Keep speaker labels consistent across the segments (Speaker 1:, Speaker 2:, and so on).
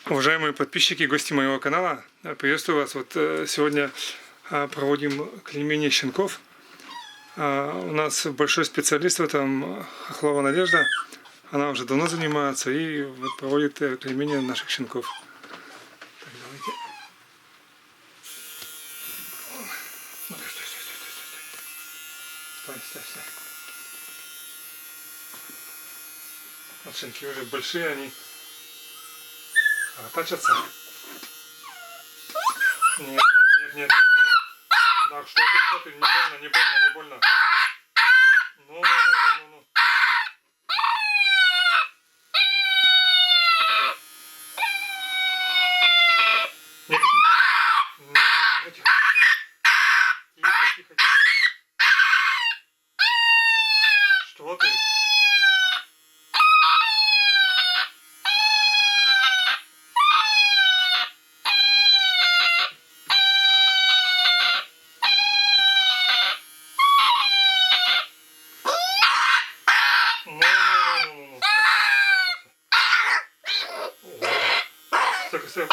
Speaker 1: Уважаемые подписчики и гости моего канала, приветствую вас. Вот сегодня проводим клеймение щенков. У нас большой специалист в этом, Хохлова Надежда. Она уже давно занимается и вот проводит клеймение наших щенков. Так, давайте. Стой. Вот щенки уже большие, они тачатся. Нет. Да, что ты, не больно. Ну. Нет. Тихо. Что ты? Стой.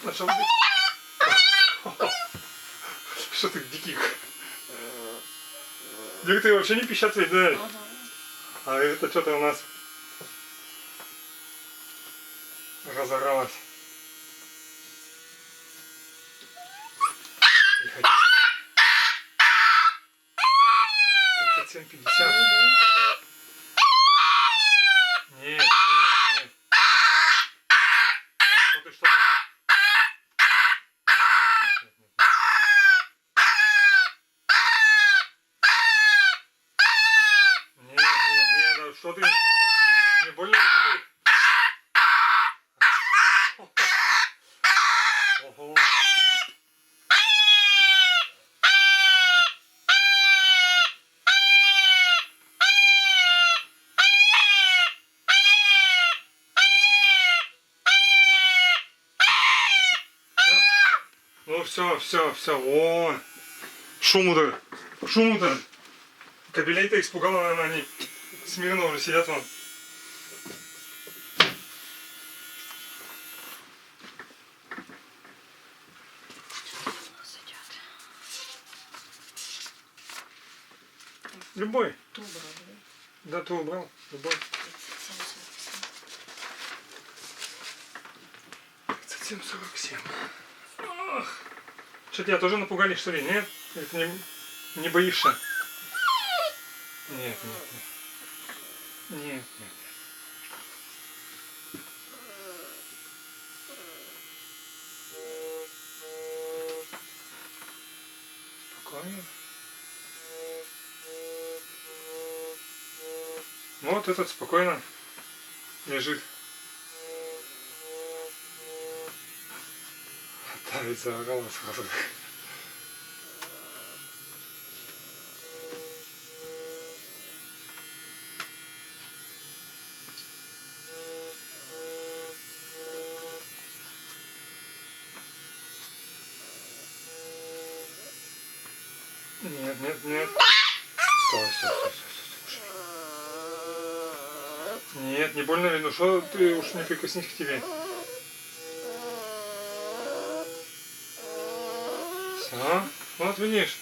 Speaker 1: Начал бить. Что ты диких? Некоторые вообще не пищат ведь, да? А это что-то у нас разоралось. 37-50. Нет. Что ты? Нет, что ты? Не больно ли тебе? Ого. Ну все. О, шуму-то. Кобелей-то испугала, наверное, они смирно уже сидят вон. Любой.
Speaker 2: Ту убрал,
Speaker 1: да? Да, ту убрал. Любой. 37-47. Что, тебя тоже напугали, что ли? Нет? Или ты не боишься? Нет. Спокойно. Вот этот спокойно лежит. Да, ведь заорала сразу. Нет. Стой. Нет, не больно ли? Ну что ты уж не прикоснись к тебе. Все, вот видишь.